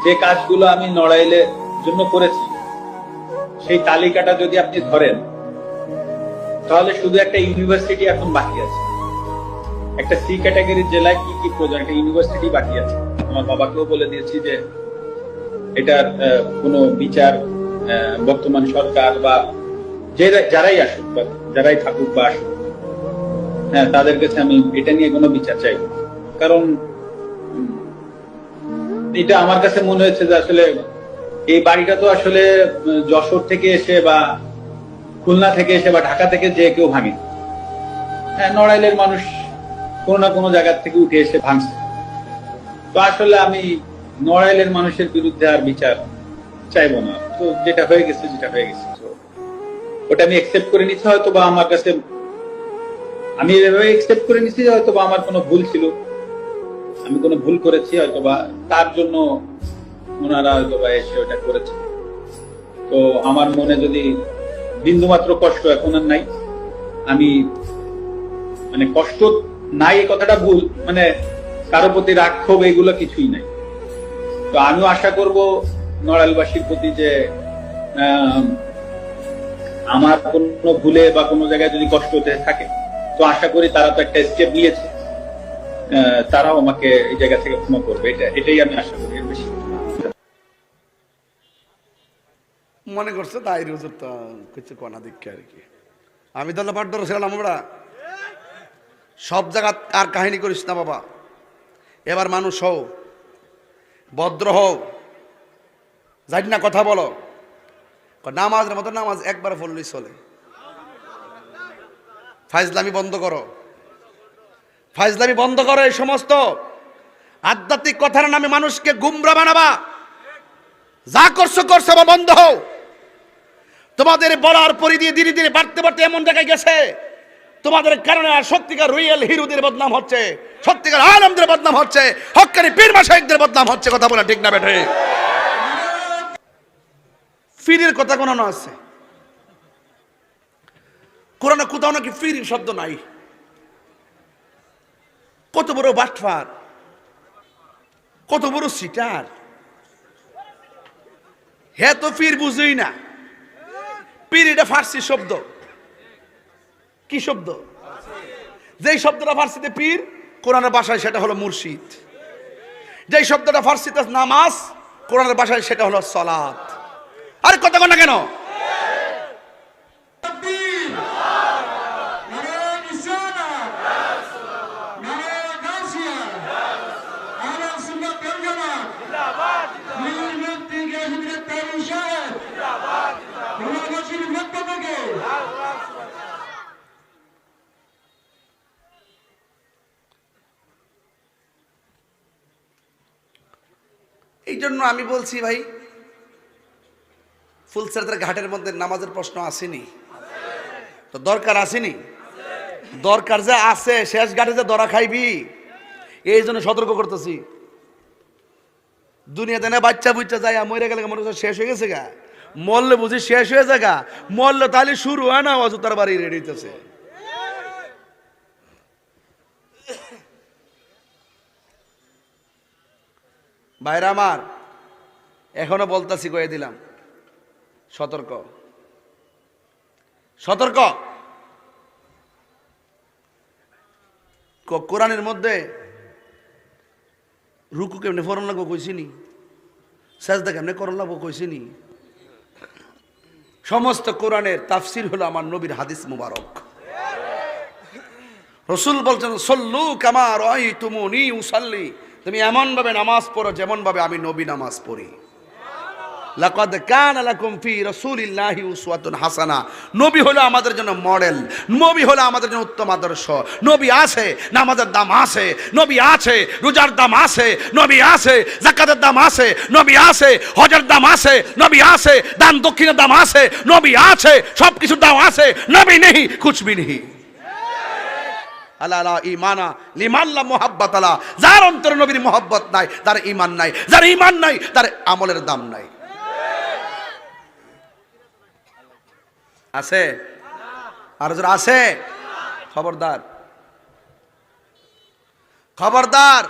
যে কাজগুলো আমি নড়াইলের জন্য করেছি সেই তালিকাটা যদি আপনি ধরেন তাহলে শুধু একটা ইউনিভার্সিটি এখন বাকি আছে। একটা সি ক্যাটাগরির জেলায় কি কি প্রয়োজন, একটা ইউনিভার্সিটি বাকি আছে। আমার বাবাকেও বলে দিয়েছি যে এটার কোনো বিচার বর্তমান সরকার বা যারাই আসুক বা যারাই থাকুক বা আসুক, হ্যাঁ, তাদের কাছে আমি এটা নিয়ে কোনো বিচার চাইব। কারণ এটা আমার কাছে মনে হয়েছে যে আসলে এই বাড়িটা তো আসলে যশোর থেকে এসে বা খুলনা থেকে এসে বা ঢাকা থেকে যে কেউ ভাঙে। হ্যাঁ, নড়াইলের মানুষ কোনো না কোনো জায়গা থেকে উঠে এসে ভাঙছে। তো আসলে আমি নড়াইলের মানুষের বিরুদ্ধে আর বিচার চাইবো না। তো যেটা হয়ে গেছে তো ওটা আমি একসেপ্ট করে নিচ্ছি। হয়তো বা আমার কাছে আমি এভাবে একসেপ্ট করে নিচ্ছি যে হয়তো বা আমার কোনো ভুল ছিল, আমি কোনো ভুল করেছি, হয়তো বা তার জন্য ওনারা হয়তো বা এসে ওটা করেছে। তো আমার মনে যদি বিন্দু মাত্র কষ্ট এখন আর নাই, আমি মানে কষ্ট নাই এই কথাটা ভুল, মানে কারো প্রতি রাগ ক্ষোভ এগুলো কিছুই নাই। তো আমিও আশা করব নড়াইলবাসীর প্রতি যে আমার কোনো ভুলে বা কোনো জায়গায় যদি কষ্ট হতে থাকে, তো আশা করি তারা তো একটা স্টেপ নিয়েছে, তারাও আমাকে এই জায়গা থেকে ক্ষমা করবে। এটাই আমি আশা করি, এর বেশি মনে করছে তাই হুজুর তো কিছু কনা দিকে আর কি। আমি তো পাঠ ধরেছিলাম আমরা সব জায়গা আর কাহিনী করিস না বাবা। এবার মানুষ হও, ভদ্র হও, জানি না কথা বলো। নামাজের মতো নামাজ একবার পড়লেই চলে। ফাইজলামি বন্ধ করো, ফাইজলামি বন্ধ করো। এই সমস্ত আধ্যাত্মিক কথার নামে মানুষকে গুমরা বানাবা। যা করছো করছো, বা বন্ধ হও। তোমাদের বলার পরি দিয়ে ধীরে ধীরে বাড়তে বাড়তে এমন জায়গায় গেছে, তোমাদের কারণে আর সত্যিকার রিয়েল হিরোদের বদনাম হচ্ছে, সত্যিকার আলেমদের বদনাম হচ্ছে, হক্কানি পীর মাশায়েখদের বদনাম হচ্ছে। কথা বলা ঠিক না বেঠে? ফিরের কথা কোনো আছে কোরআনে কোথাও নাকি ফির শব্দ নাই। কত বড় বাটফার, কত বড় সিটার! হে তো ফির বুঝই না। পীর এটা ফার্সি শব্দ। কি শব্দ? যেই শব্দটা ফার্সিতে পীর, কোরআনের ভাষায় সেটা হলো মুর্শিদ। যেই শব্দটা ফার্সিতে নামাজ, কোরআনের ভাষায় সেটা হলো সালাত। আরে কথা কন না কেন? এই জন্য আমি বলছি ভাই, ফুলসেরদের ঘাটের মধ্যে নামাজের প্রশ্ন আসেনি তো দরকার আসেনি? দরকার যে আছে, শেষ ঘাটে যে ধরা খাইবি, এই জন্য সতর্ক করতেছি। দুনিয়াতে না বাচ্চা বুচ্চা যায় মরে গেলে মনে হচ্ছে শেষ হয়ে গেছে গা, মরলে বুঝি শেষ হয়ে যায় গা। মরলে তাহলে শুরু হয় না, অযথার বাড়ি রেডি হইতেছে। ভাইরা আমার, এখনো বলতাছি, কয়ে দিলাম, সতর্ক, সতর্ক। কোরআনের মধ্যে রুকু কেমনে ফরন লাগবো কইছিনি, সাজদা কেমনে করন লাগবো কইছিনি। সমস্ত কোরআনের তাফসির হলো আমার নবীর হাদিস মুবারক। রসুল বলছেন, সল্লু কামা রাআইতুমুনি উসাল্লি, তুমি এমন ভাবে নামাজ পড়ো যেমন ভাবে আমি নবী নামাজ পড়ি। লাকাদ কানা লাকুম ফি রাসূলিল্লাহি উসওয়াতুন হাসানা। নবী হলো আমাদের জন্য মডেল, নবী হলো আমাদের জন্য উত্তম আদর্শ। নবী আছে, নামাজের দাম আছে, নবী আছে, রোজার দাম আছে, নবী আছে, যাকাতের দাম আছে, নবী আছে, হজের দাম আছে, নবী আছে, দান দক্ষিণের দাম আছে, নবী আছে, সবকিছুর দাম আছে। নবী নেই কুছ ভি নেই। আলা ঈমানা লিমান লা মুহাব্বাত আলা, যার অন্তরে নবীর মুহাব্বত নাই তার ঈমান নাই, যার ঈমান নাই তার আমলের দাম নাই। আছে? আর যারা আছে, খবরদার, খবরদার।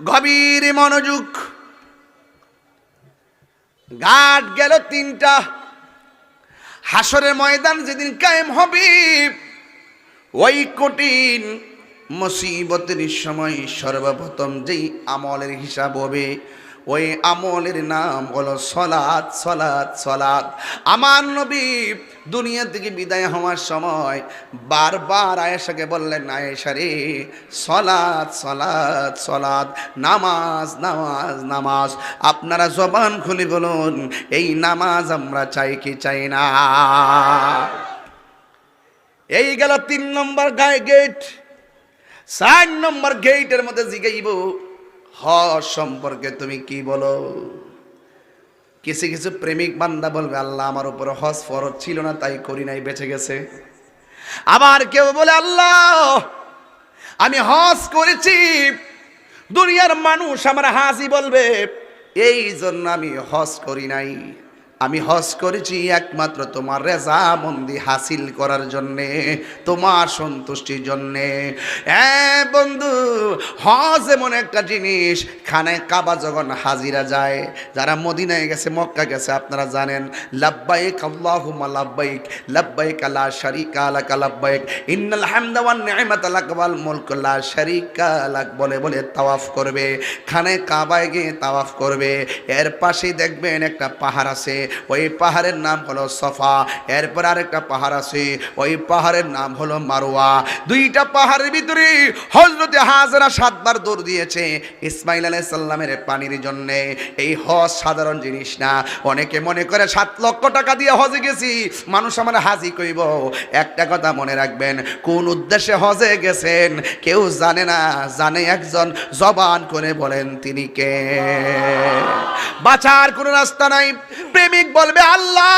গভীর মনোযোগ। ঘাট গেল 3টা। হাসরের ময়দান যেদিন কায়েম হবে, ওই কঠিন মুসিবতের সময় সর্বপ্রথম যেই আমলের হিসাব হবে, ওই আমলের নাম হলো সলাত। সলাত সলাত। আমার নবী দুনিয়া থেকে বিদায় হওয়ার সময় বারবার আয়েশাকে বললেন, আয়েশা রে, সলাত সলাত সলাত, নামাজ নামাজ নামাজ। আপনারা জবান খুলে বলুন, এই নামাজ আমরা চাই কি চাই না? এই গেল 3 নম্বর গেট। 4 নম্বর গেটের মধ্যে জিগাইব, হজ সম্পর্কে তুমি কি বলো? কিছু কিছু প্রেমিক বান্দা বলবে, আল্লাহ আমার উপর হজ ফরজ ছিল না, তাই করি নাই, বেঁচে গেছে। আবার কেউ বলে, আল্লাহ আমি হজ করেছি, দুনিয়ার মানুষ আমার হাজি বলবে, এই জন্য আমি হজ করি নাই। আমি হজ করেছি একমাত্র তোমার রেজামন্দি হাসিল করার জন্যে, তোমার সন্তুষ্টির জন্যে। বন্ধু, হজ এমন একটা জিনিস, খানে কাবা যখন হাজিরা যায়, যারা মদিনায় গেছে, মক্কা গেছে, আপনারা জানেন, লাব্বাইক আল্লাহুম্মা লাব্বাইক, লাব্বাইক লা শারীকা লাক লাব্বাইক, ইন্নাল হামদা ওয়ান নি'মাতা লাক ওয়াল মুলকু লা শারীকা লাক বলে বলে তাওয়াফ করবে। খানে কাবায় গিয়ে তাওয়াফ করবে। এর পাশেই দেখবেন একটা পাহাড় আছে, ওই পাহাড়ের নাম হলো সফা। এরপর আরেকটা পাহাড় আছে, ওই পাহাড়ের নাম হলো মারওয়া। 2টা পাহাড়ের ভিতরে হযরতে হাজেরা 7 বার দৌড় দিয়েছে ইসমাইল আলাইহিস সালামের পানির জন্য। এই হজ সাধারণ জিনিস না। অনেকে মনে করে 7 লক্ষ টাকা দিয়ে হজে গেছি, মানুষ আমার হাজি কইব। একটা কথা মনে রাখবেন, কোন উদ্দেশ্যে হজে গেছেন কেউ জানে না, জানে একজন, জবান করে বলেন তিনি কে। বাঁচার কোনো রাস্তা নাই। প্রেমিক বলবে, আল্লাহ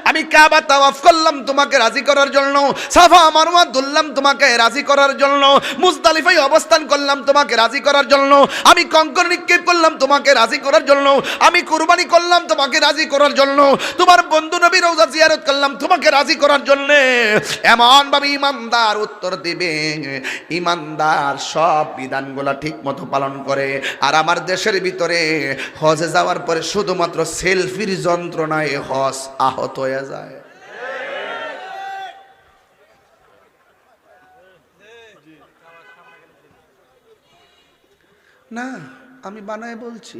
আমি কাবা তাওয়াফ করলাম তোমাকে রাজি করার জন্য, সাফা মারওয়া দুললাম তোমাকে রাজি করার জন্য, মুজদালিফায় অবস্থান করলাম তোমাকে রাজি করার জন্য, আমি কঙ্কর নিক্ষেপ করলাম তোমাকে রাজি করার জন্য, আমি কুরবানি করলাম তোমাকে রাজি করার জন্য, তোমার বন্ধু নবী রওজা জিয়ারত করলাম তোমাকে রাজি করার জন্য। এমন ভাবে ইমানদার উত্তর দিবে, ইমানদার সব বিধানগুলো ঠিক মতো পালন করে। আর আমার দেশের ভিতরে হজে যাওয়ার পরে শুধুমাত্র সেলফির যন্ত্রণায় হজ আহত হয়ে যায়। না, আমি বানায় বলছি,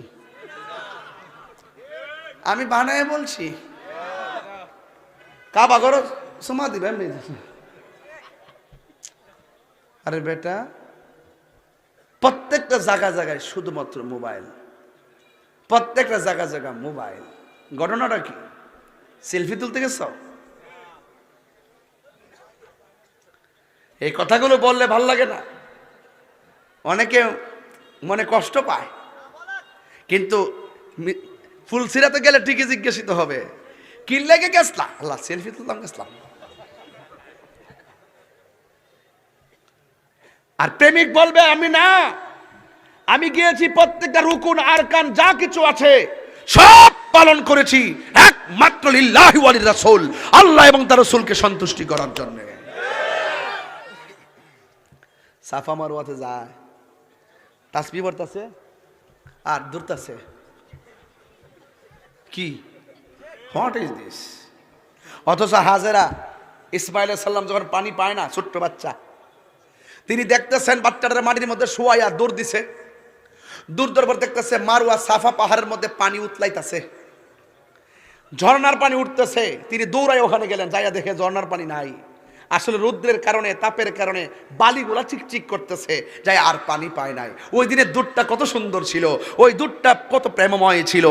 আমি বানায় বলছি। কাবা ঘর সমা দিবেন। আরে বেটা, প্রত্যেকটা জায়গা জায়গায় শুধুমাত্র মোবাইল, প্রত্যেকটা জায়গা জায়গা মোবাইল। ঘটনাটা কি? সেলফি তুলতে গেছ? এই কথাগুলো বললে ভাল লাগে না, অনেকে মনে কষ্ট পায়, কিন্তু ফুলসিরাতে গেলে ঠিকই জিজ্ঞাসিত হবে, কি লেগে গেছলাম? আল্লাহ, সেলফি তুললাম গেছলাম। আর প্রেমিক বলবে, আমি না, আমি গিয়েছি প্রত্যেকটা রুকুন আরকান যা কিছু আছে সব পালন করেছি একমাত্র লিল্লাহি ওয়া লির-রাসূল, আল্লাহ এবং তার রাসূলকে সন্তুষ্টি করার জন্য। সাফা মারওয়াতে যায়, তাসবিহ পড়তাছে আর দৌড়তাছে। কি, হোয়াট ইজ দিস? অথচ হাজেরা ইসমাইল আলাইহিস সালাম যখন পানি পায় না, ছোট্ট বাচ্চা, তিনি দেখতেছেন বাচ্চাটার মাটির মধ্যে শোয়াইয়া দৌড় দিছে। দূর দরবার দেখতেছে মারওয়া সাফা পাহাড়ের মধ্যে পানি উতলাইতেছে, ঝর্ণার পানি উঠতেছে। তিনি দৌড়ায় ওখানে গেলেন, যাইয়া দেখে ঝর্ণার পানি নাই। আসলে রৌদ্রের কারণে, তাপের কারণে বালিগুলা চিকচিক করতেছে, যাই আর পানি পায় নাই। ওই দিনের দুধটা কত সুন্দর ছিল, ওই দুধটা কত প্রেমময় ছিল।